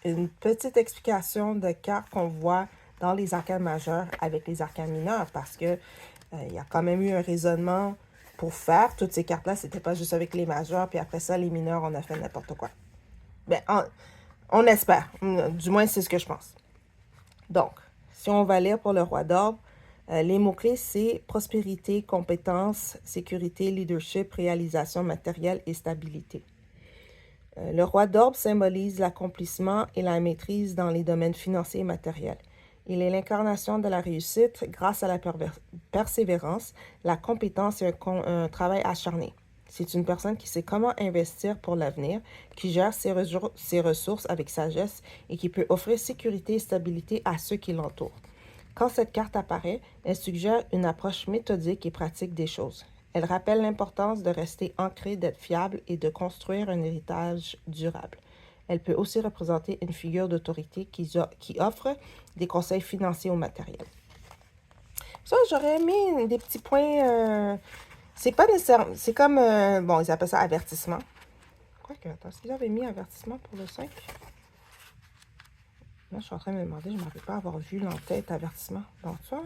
une petite explication de cartes qu'on voit dans les arcanes majeures avec les arcanes mineures parce que il y a quand même eu un raisonnement pour faire toutes ces cartes-là. C'était pas juste avec les majeures, puis après ça, les mineurs, on a fait n'importe quoi. Ben, on espère. Du moins, c'est ce que je pense. Donc, si on va lire pour le roi d'or, les mots-clés, c'est prospérité, compétence, sécurité, leadership, réalisation matérielle et stabilité. Le roi d'orbe symbolise l'accomplissement et la maîtrise dans les domaines financiers et matériels. Il est l'incarnation de la réussite grâce à la persévérance, la compétence et un travail acharné. C'est une personne qui sait comment investir pour l'avenir, qui gère ses ressources avec sagesse et qui peut offrir sécurité et stabilité à ceux qui l'entourent. Quand cette carte apparaît, elle suggère une approche méthodique et pratique des choses. Elle rappelle l'importance de rester ancré, d'être fiable et de construire un héritage durable. Elle peut aussi représenter une figure d'autorité qui offre des conseils financiers ou matériels. Ça, j'aurais aimé des petits points. C'est pas nécessaire. C'est comme. Bon, ils appellent ça avertissement. Quoique, attends, est-ce qu'ils avaient mis avertissement pour le 5? Là, je suis en train de me demander, je ne m'avais pas avoir vu l'entête avertissement. Donc, ça.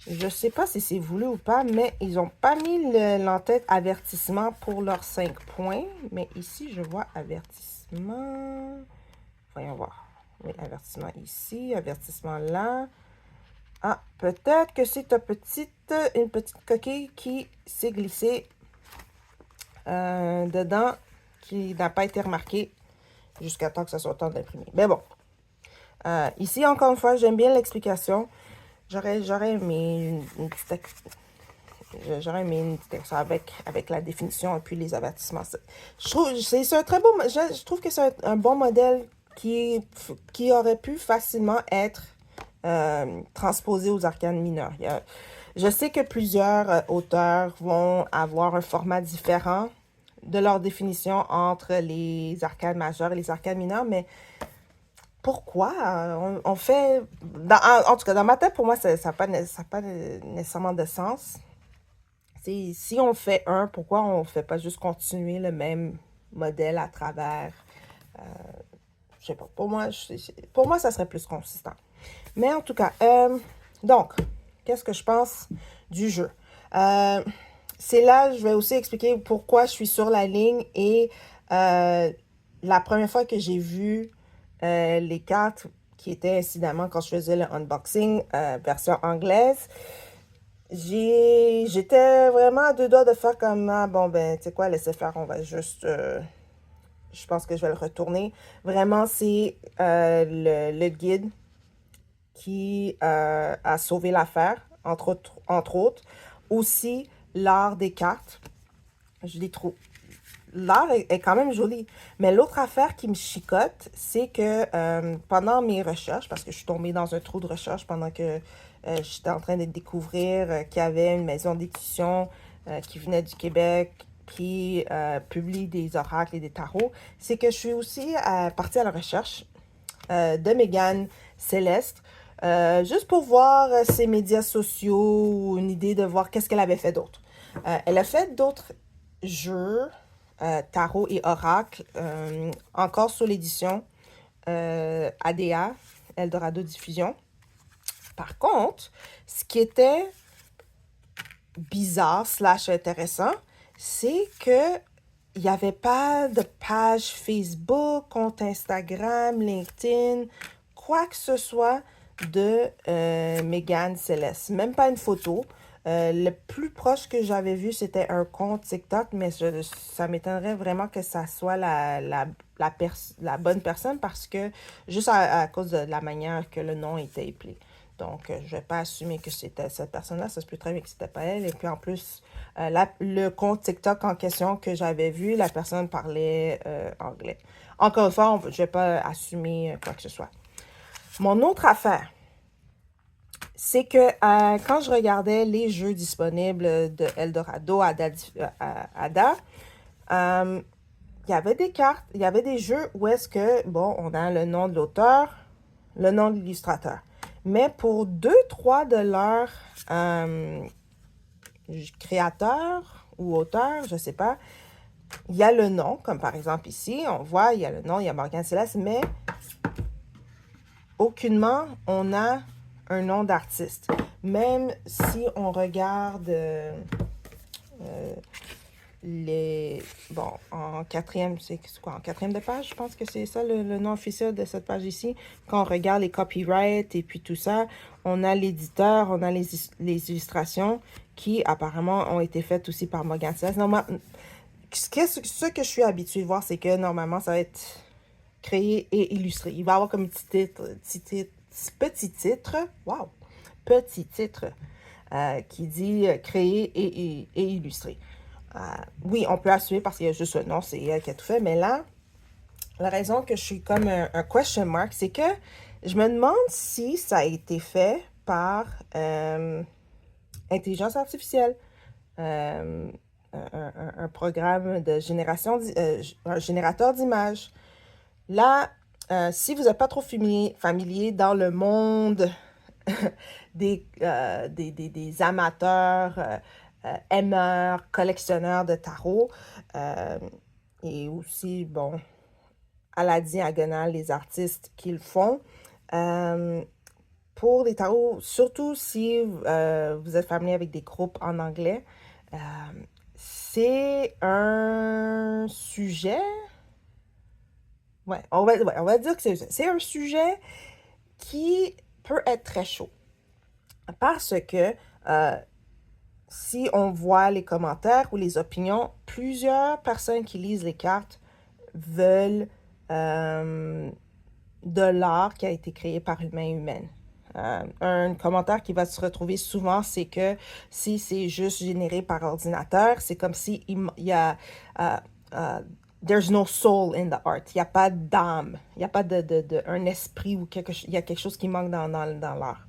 Je ne sais pas si c'est voulu ou pas, mais ils n'ont pas mis l'entête avertissement pour leurs 5 points. Mais ici, je vois avertissement. Voyons voir. Oui, avertissement ici, avertissement là. Ah, peut-être que c'est une petite coquille qui s'est glissée dedans, qui n'a pas été remarquée jusqu'à temps que ça soit temps d'imprimer. Mais bon. Ici, encore une fois, j'aime bien l'explication. J'aurais aimé une petite explication avec la définition et puis les avertissements. Je trouve c'est un très beau. Je trouve que c'est un bon modèle qui aurait pu facilement être transposé aux arcanes mineures. Je sais que plusieurs auteurs vont avoir un format différent de leur définition entre les arcanes majeures et les arcanes mineures, mais pourquoi on fait... en tout cas, dans ma tête, pour moi, ça n'a pas nécessairement de sens. Si on fait un, pourquoi on ne fait pas juste continuer le même modèle à travers... je sais pas. Pour moi, ça serait plus consistant. Mais en tout cas, donc, qu'est-ce que je pense du jeu? C'est là, je vais aussi expliquer pourquoi je suis sur la ligne et la première fois que j'ai vu les cartes qui étaient incidemment quand je faisais le unboxing version anglaise, j'étais vraiment à 2 doigts de faire comme, ah, bon, ben, tu sais quoi, laissez faire, on va juste... je pense que je vais le retourner. Vraiment, c'est le guide qui a sauvé l'affaire, entre autres. Aussi, l'art des cartes. Je les trouve... l'art est quand même joli. Mais l'autre affaire qui me chicote, c'est que pendant mes recherches, parce que je suis tombée dans un trou de recherche pendant que j'étais en train de découvrir qu'il y avait une maison d'édition qui venait du Québec, qui publie des oracles et des tarots, c'est que je suis aussi partie à la recherche de Mégane Céleste, juste pour voir ses médias sociaux, une idée de voir qu'est-ce qu'elle avait fait d'autre. Elle a fait d'autres jeux, tarot et oracle, encore sous l'édition ADA, Eldorado Diffusion. Par contre, ce qui était bizarre slash intéressant, c'est que il n'y avait pas de page Facebook, compte Instagram, LinkedIn, quoi que ce soit de Mégane Céleste. Même pas une photo. Le plus proche que j'avais vu, c'était un compte TikTok, mais ça m'étonnerait vraiment que ça soit la bonne personne parce que juste à cause de la manière que le nom était appelé. Donc, je ne vais pas assumer que c'était cette personne-là. Ça se peut très bien que c'était pas elle. Et puis, en plus, le compte TikTok en question que j'avais vu, la personne parlait anglais. Encore une fois, je ne vais pas assumer quoi que ce soit. Mon autre affaire, c'est que quand je regardais les jeux disponibles de Eldorado, Ada, il y avait des cartes, il y avait des jeux où est-ce que, bon, on a le nom de l'auteur, le nom de l'illustrateur. Mais pour 2-3 de leurs créateurs ou auteurs, je ne sais pas, il y a le nom, comme par exemple ici, on voit, il y a le nom, il y a Morgane Céleste, mais aucunement on a un nom d'artiste. Même si on regarde bon, en quatrième, c'est quoi, en quatrième de page, je pense que c'est ça le nom officiel de cette page ici. Quand on regarde les copyrights et puis tout ça, on a l'éditeur, on a les illustrations qui apparemment ont été faites aussi par Morgane Céleste. Ce que je suis habituée de voir, c'est que normalement, ça va être créé et illustré. Il va y avoir comme petit titre, wow, petit titre qui dit créé et illustré. Oui, on peut assumer parce qu'il y a juste un nom, c'est elle qui a tout fait, mais là, la raison que je suis comme un question mark, c'est que je me demande si ça a été fait par intelligence artificielle, un programme de un générateur d'images. Là, si vous n'êtes pas trop familier dans le monde des amateurs, aimeurs, collectionneurs de tarot, et aussi, bon, à la diagonale, les artistes qui le font. Pour les tarots, surtout si vous êtes familier avec des groupes en anglais, c'est un sujet. Ouais, on va dire que c'est un sujet qui peut être très chaud. Parce que si on voit les commentaires ou les opinions, plusieurs personnes qui lisent les cartes veulent de l'art qui a été créé par une main humaine. Un commentaire qui va se retrouver souvent, c'est que si c'est juste généré par ordinateur, c'est comme si il y a there's no soul in the art. Il n'y a pas d'âme. Il n'y a pas un esprit ou il y a quelque chose qui manque dans l'art.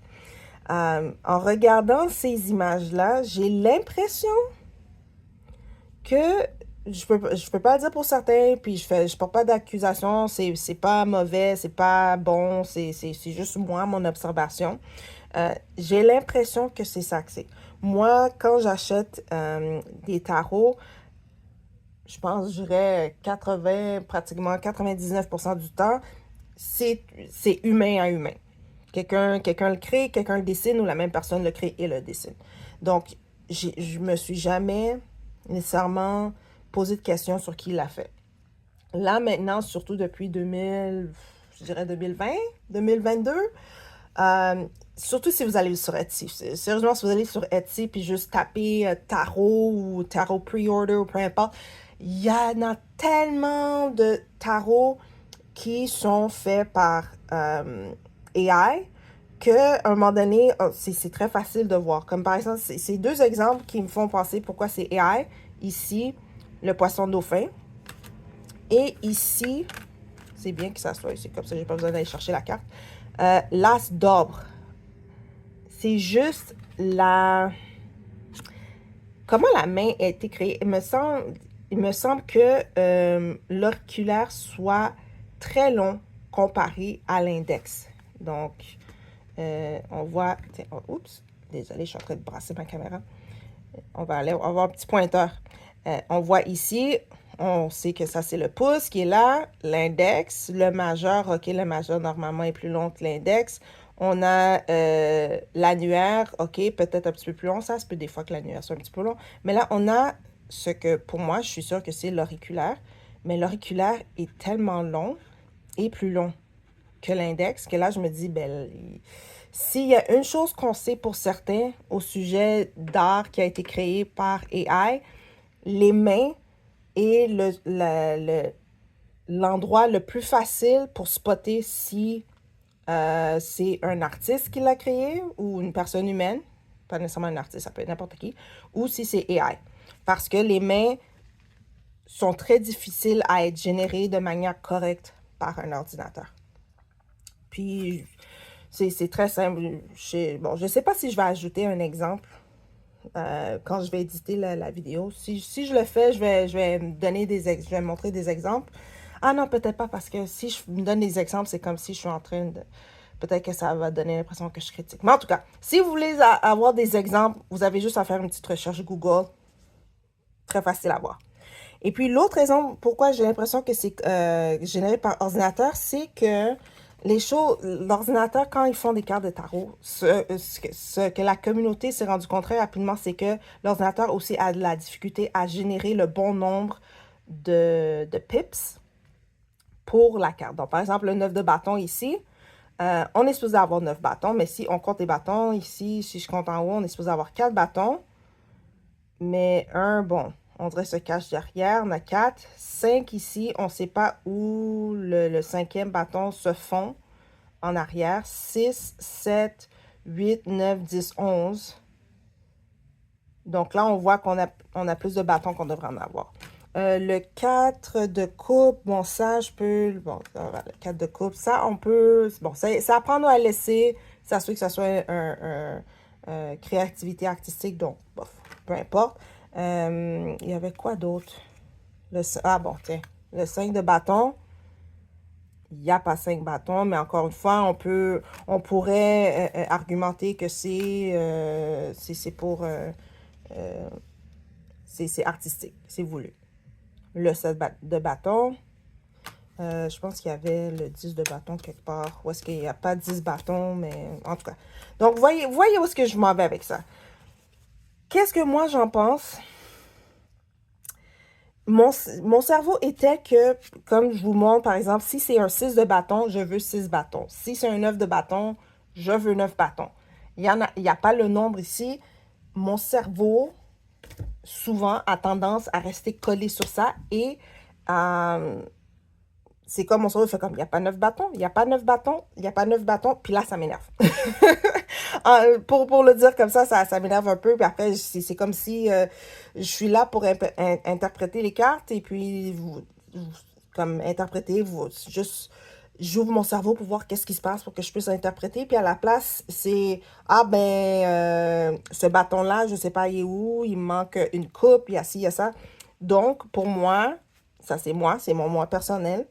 En regardant ces images-là, j'ai l'impression que je peux pas le dire pour certains, puis je porte pas d'accusation, c'est pas mauvais, c'est pas bon, c'est juste moi, mon observation. J'ai l'impression que c'est ça que c'est. Moi, quand j'achète des tarots, je pense, je dirais pratiquement 99% du temps, c'est humain à humain. Quelqu'un le crée, quelqu'un le dessine, ou la même personne le crée et le dessine. Donc, je me suis jamais nécessairement posé de questions sur qui l'a fait. Là, maintenant, surtout depuis 2020, 2022, surtout si vous allez sur Etsy. Sérieusement, si vous allez sur Etsy puis juste taper tarot ou tarot pre-order ou peu importe, il y en a tellement de tarots qui sont faits par AI qu'à un moment donné, c'est très facile de voir. Comme par exemple, c'est deux exemples qui me font penser pourquoi c'est AI. Ici, le poisson dauphin. Et ici, c'est bien que ça soit ici, comme ça, j'ai pas besoin d'aller chercher la carte. L'as d'or. C'est juste la... Comment la main a été créée? Il me semble que l'auriculaire soit très long comparé à l'index. Donc, on voit... Tiens, oh, oups, désolé, je suis en train de brasser ma caméra. On va avoir un petit pointeur. On voit ici, on sait que ça, c'est le pouce qui est là, l'index, le majeur. OK, le majeur, normalement, est plus long que l'index. On a l'annulaire, OK, peut-être un petit peu plus long. Ça se peut des fois que l'annulaire soit un petit peu long. Mais là, on a ce que, pour moi, je suis sûre que c'est l'auriculaire. Mais l'auriculaire est tellement long et plus long que l'index que là, je me dis, ben, s'il y a une chose qu'on sait pour certains au sujet d'art qui a été créé par AI, les mains est l'endroit le plus facile pour spotter si c'est un artiste qui l'a créé ou une personne humaine, pas nécessairement un artiste, ça peut être n'importe qui, ou si c'est AI. Parce que les mains sont très difficiles à être générées de manière correcte par un ordinateur. Puis, c'est très simple. Bon, je ne sais pas si je vais ajouter un exemple quand je vais éditer la vidéo. Si je le fais, je vais je vais montrer des exemples. Ah non, peut-être pas, parce que si je me donne des exemples, c'est comme si je suis en train de... Peut-être que ça va donner l'impression que je critique. Mais en tout cas, si vous voulez avoir des exemples, vous avez juste à faire une petite recherche Google. Très facile à voir. Et puis, l'autre raison pourquoi j'ai l'impression que c'est généré par ordinateur, c'est que l'ordinateur, quand ils font des cartes de tarot, ce que la communauté s'est rendu compte très rapidement, c'est que l'ordinateur aussi a de la difficulté à générer le bon nombre de pips pour la carte. Donc, par exemple, le 9 de bâton ici, on est supposé avoir 9 bâtons, mais si on compte les bâtons, ici, si je compte en haut, on est supposé avoir 4 bâtons. Mais un, bon, on dirait se cache derrière, on a 4. 5 ici, on ne sait pas où le cinquième bâton se fond en arrière. 6, 7, 8, 9, 10, 11. Donc là, on voit qu'on a plus de bâtons qu'on devrait en avoir. Le 4 de coupe, bon, ça, je peux... Bon, le 4 de coupe, ça, on peut... Bon, c'est à prendre ou à laisser. Ça se fait que ça soit créativité artistique, donc, bof, peu importe. Il y avait quoi d'autre? Ah bon, tiens, le 5 de bâton. Il n'y a pas 5 bâtons, mais encore une fois, on pourrait argumenter que c'est c'est artistique, c'est voulu. Le 7 de bâton. Je pense qu'il y avait le 10 de bâton quelque part. Où est-ce qu'il n'y a pas 10 bâtons, mais en tout cas. Donc, voyez où est-ce que je m'en vais avec ça. Qu'est-ce que moi j'en pense? Mon cerveau était que, comme je vous montre, par exemple, si c'est un 6 de bâton, je veux 6 bâtons. Si c'est un 9 de bâton, je veux 9 bâtons. Il n'y a pas le nombre ici. Mon cerveau, souvent, a tendance à rester collé sur ça et c'est comme mon cerveau fait comme, il n'y a pas 9 bâtons, il n'y a pas 9 bâtons, il n'y a pas 9 bâtons, puis là, ça m'énerve. Pour le dire comme ça m'énerve un peu, puis après, c'est comme si je suis là pour interpréter les cartes, et puis, comme interpréter, juste, j'ouvre mon cerveau pour voir qu'est-ce qui se passe pour que je puisse interpréter, puis à la place, c'est, ah ben, ce bâton-là, je sais pas, il est où, il me manque une coupe, il y a ci, il y a ça. Donc, pour moi, ça c'est mon moi personnel,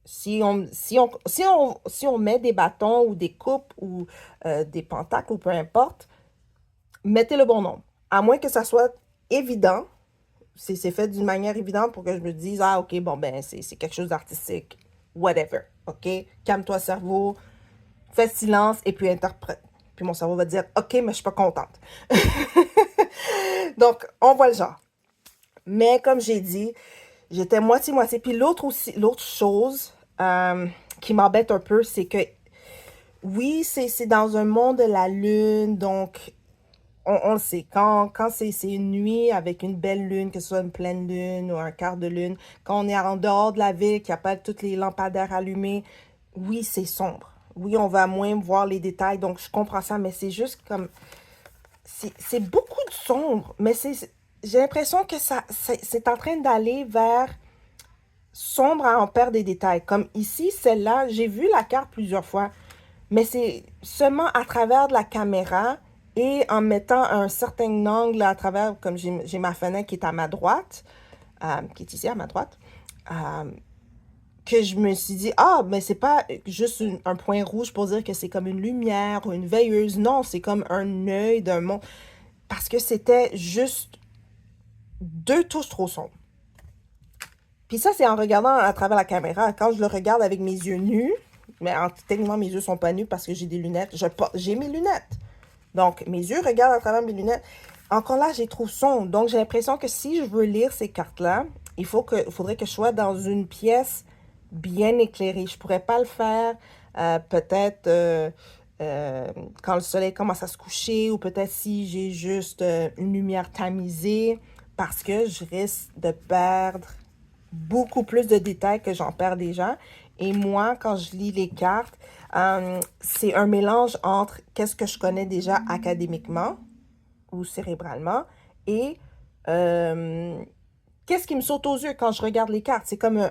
si on met des bâtons ou des coupes ou des pentacles ou peu importe, mettez le bon nombre. À moins que ça soit évident, c'est fait d'une manière évidente pour que je me dise, ah ok, bon ben c'est quelque chose d'artistique, whatever, ok? Calme-toi cerveau, fais silence et puis interprète. Puis mon cerveau va dire, ok, mais je suis pas contente. Donc, on voit le genre. Mais comme j'ai dit, j'étais moitié-moitié. Puis l'autre chose qui m'embête un peu, c'est que oui, c'est dans un monde de la lune, donc on le sait. Quand c'est une nuit avec une belle lune, que ce soit une pleine lune ou un quart de lune, quand on est en dehors de la ville, qu'il n'y a pas toutes les lampadaires allumés, oui, c'est sombre. Oui, on va moins voir les détails, donc je comprends ça, mais c'est juste comme... C'est beaucoup de sombre, mais j'ai l'impression que c'est en train d'aller vers sombre à en perdre des détails. Comme ici, celle-là, j'ai vu la carte plusieurs fois, mais c'est seulement à travers de la caméra et en mettant un certain angle à travers, comme j'ai ma fenêtre qui est à ma droite, qui est ici à ma droite, euh, que je me suis dit, ah, mais c'est pas juste un point rouge pour dire que c'est comme une lumière ou une veilleuse. Non, c'est comme un œil d'un monde. Parce que c'était juste deux touches trop sombres. Puis ça, c'est en regardant à travers la caméra. Quand je le regarde avec mes yeux nus, mais techniquement, mes yeux sont pas nus parce que j'ai des lunettes. J'ai mes lunettes. Donc, mes yeux regardent à travers mes lunettes. Encore là, j'ai trop sombre. Donc, j'ai l'impression que si je veux lire ces cartes-là, faudrait que je sois dans une pièce bien éclairée. Je pourrais pas le faire peut-être quand le soleil commence à se coucher ou peut-être si j'ai juste une lumière tamisée parce que je risque de perdre beaucoup plus de détails que j'en perds déjà. Et moi, quand je lis les cartes, c'est un mélange entre qu'est-ce que je connais déjà académiquement ou cérébralement et qu'est-ce qui me saute aux yeux quand je regarde les cartes. C'est comme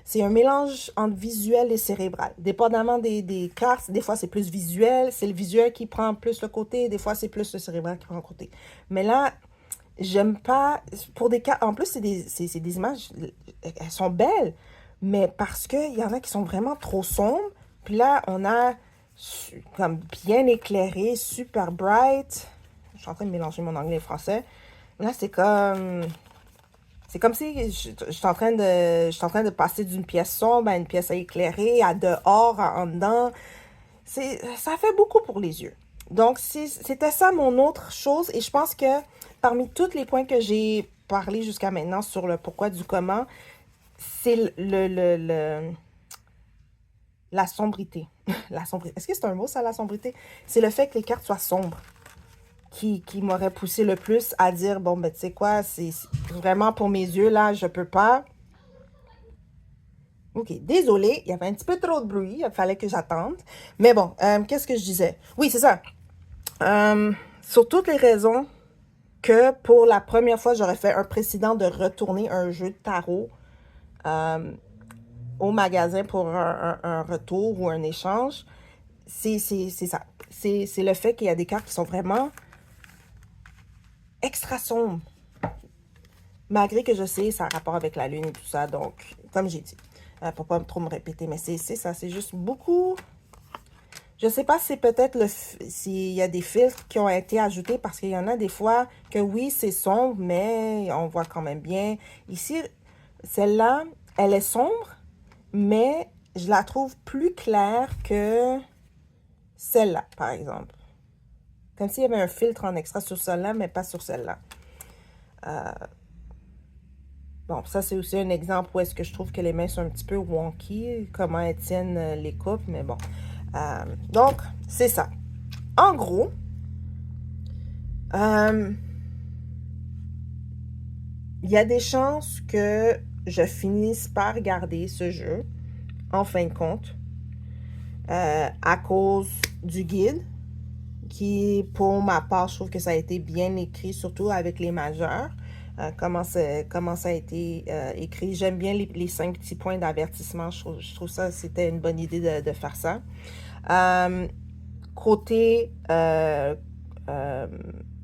c'est un mélange entre visuel et cérébral. Dépendamment des cartes, des fois c'est plus visuel, c'est le visuel qui prend plus le côté, des fois c'est plus le cérébral qui prend le côté. Mais là, j'aime pas, pour des cas, en plus, c'est des images, elles sont belles, mais parce qu'il y en a qui sont vraiment trop sombres. Puis là, on a comme bien éclairé, super bright. Je suis en train de mélanger mon anglais et français. Là, c'est comme si je suis en train de passer d'une pièce sombre à une pièce éclairée, à dehors, en dedans. Ça fait beaucoup pour les yeux. Donc, c'était ça mon autre chose. Et je pense que parmi tous les points que j'ai parlé jusqu'à maintenant sur le pourquoi du comment, c'est la sombrité. La sombrité. Est-ce que c'est un mot, ça, la sombrité? C'est le fait que les cartes soient sombres qui m'aurait poussé le plus à dire, bon, ben, tu sais quoi, c'est vraiment pour mes yeux, là, je peux pas. Ok, désolé, il y avait un petit peu trop de bruit, il fallait que j'attende. Mais bon, qu'est-ce que je disais? Oui, c'est ça. Sur toutes les raisons que pour la première fois, j'aurais fait un précédent de retourner un jeu de tarot au magasin pour un retour ou un échange, c'est ça. C'est le fait qu'il y a des cartes qui sont vraiment extra sombres. Malgré que je sais, ça a rapport avec la lune et tout ça. Donc, comme j'ai dit, pour pas trop me répéter, mais c'est ça. C'est juste beaucoup. Je sais pas si c'est peut-être s'il y a des filtres qui ont été ajoutés parce qu'il y en a des fois que oui, c'est sombre, mais on voit quand même bien. Ici, celle-là, elle est sombre, mais je la trouve plus claire que celle-là, par exemple. Comme s'il y avait un filtre en extra sur celle-là, mais pas sur celle-là. Bon, ça, c'est aussi un exemple où est-ce que je trouve que les mains sont un petit peu wonky, comment elles tiennent les coupes, mais bon. Donc, c'est ça. En gros, il y a des chances que je finisse par garder ce jeu, en fin de compte, à cause du guide, qui, pour ma part, je trouve que ça a été bien écrit, surtout avec les majeurs. Comment ça a été écrit. J'aime bien les 5 petits points d'avertissement. Je trouve ça, c'était une bonne idée de faire ça. Côté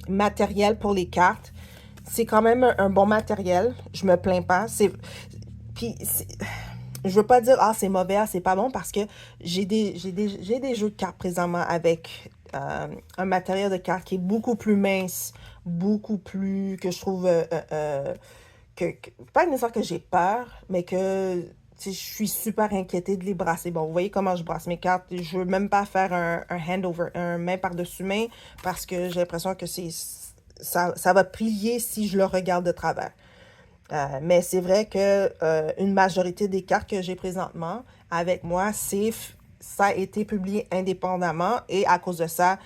matériel pour les cartes, c'est quand même un bon matériel. Je me plains pas. Puis, je veux pas dire, ah, c'est mauvais, ah, c'est pas bon, parce que j'ai des jeux de cartes présentement avec un matériel de cartes qui est beaucoup plus mince, beaucoup plus, que je trouve, pas nécessairement que j'ai peur, mais que je suis super inquiétée de les brasser. Bon, vous voyez comment je brasse mes cartes. Je veux même pas faire un handover, un main par-dessus main, parce que j'ai l'impression que ça va plier si je le regarde de travers. Mais c'est vrai que une majorité des cartes que j'ai présentement avec moi, ça a été publié indépendamment et à cause de ça,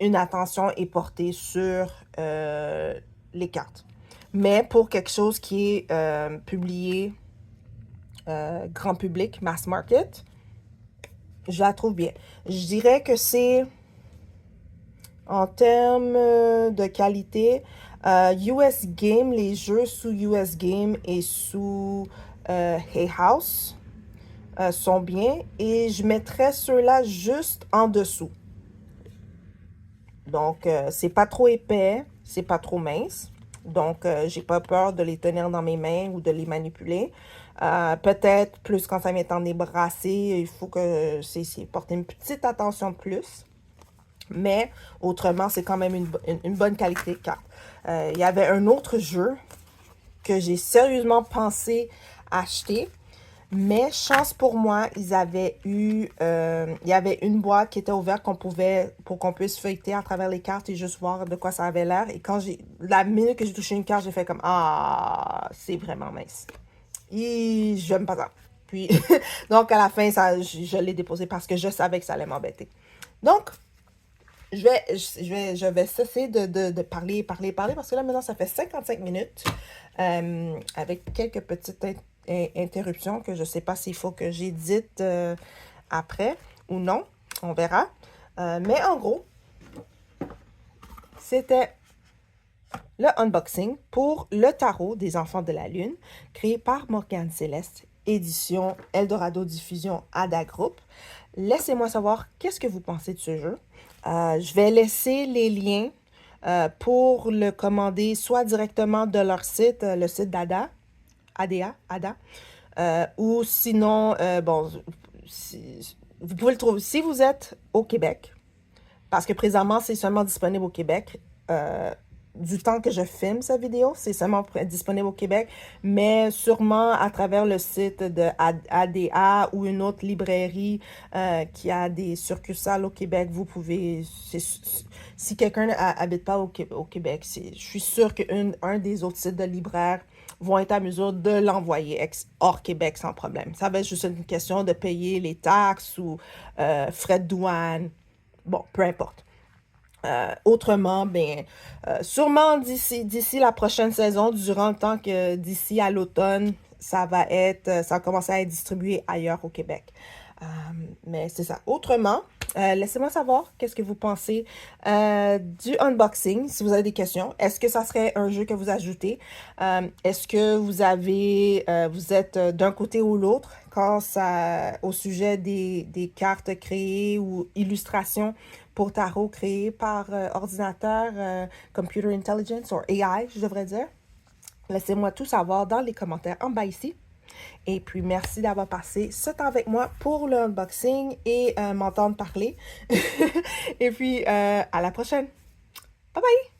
une attention est portée sur les cartes. Mais pour quelque chose qui est publié grand public, mass market, je la trouve bien. Je dirais que c'est en termes de qualité, US Game, les jeux sous US Game et sous Hay House sont bien et je mettrais ceux-là juste en dessous. Donc, c'est pas trop épais, c'est pas trop mince. Donc, j'ai pas peur de les tenir dans mes mains ou de les manipuler. Peut-être plus quand ça m'est en les brasser, il faut que c'est porter une petite attention de plus. Mais autrement, c'est quand même une bonne qualité de carte. Il y avait un autre jeu que j'ai sérieusement pensé acheter. Mais chance pour moi, il y avait une boîte qui était ouverte pour qu'on puisse feuilleter à travers les cartes et juste voir de quoi ça avait l'air. Et la minute que j'ai touché une carte, j'ai fait comme, ah, c'est vraiment mince. Et j'aime pas ça. Puis, donc à la fin, je l'ai déposé parce que je savais que ça allait m'embêter. Donc, je vais cesser de parler parce que là, maintenant, ça fait 55 minutes avec quelques petites interruptions que je ne sais pas s'il faut que j'édite après ou non. On verra. Mais en gros, c'était le unboxing pour le tarot des enfants de la lune, créé par Morgane Céleste, édition Eldorado Diffusion Ada Group. Laissez-moi savoir qu'est-ce que vous pensez de ce jeu. Je vais laisser les liens pour le commander soit directement de leur site, le site d'Ada, Ada, ou sinon, bon, vous pouvez le trouver si vous êtes au Québec, parce que présentement, c'est seulement disponible au Québec. Du temps que je filme cette vidéo, c'est seulement disponible au Québec, mais sûrement à travers le site de ADA ou une autre librairie qui a des succursales au Québec, vous pouvez, si quelqu'un n'habite pas au Québec, je suis sûre qu'un des autres sites de libraires vont être à mesure de l'envoyer hors Québec sans problème. Ça va être juste une question de payer les taxes ou frais de douane. Bon, peu importe. Autrement, sûrement d'ici la prochaine saison, durant le temps que d'ici à l'automne, ça va commencer à être distribué ailleurs au Québec. Mais c'est ça. Autrement, laissez-moi savoir qu'est-ce que vous pensez du unboxing, si vous avez des questions. Est-ce que ça serait un jeu que vous ajoutez? Est-ce que vous êtes d'un côté ou l'autre au sujet des cartes créées ou illustrations pour tarot créées par ordinateur, Computer Intelligence, ou AI, je devrais dire? Laissez-moi tout savoir dans les commentaires en bas ici. Et puis, merci d'avoir passé ce temps avec moi pour le unboxing et m'entendre parler. Et puis, à la prochaine. Bye bye!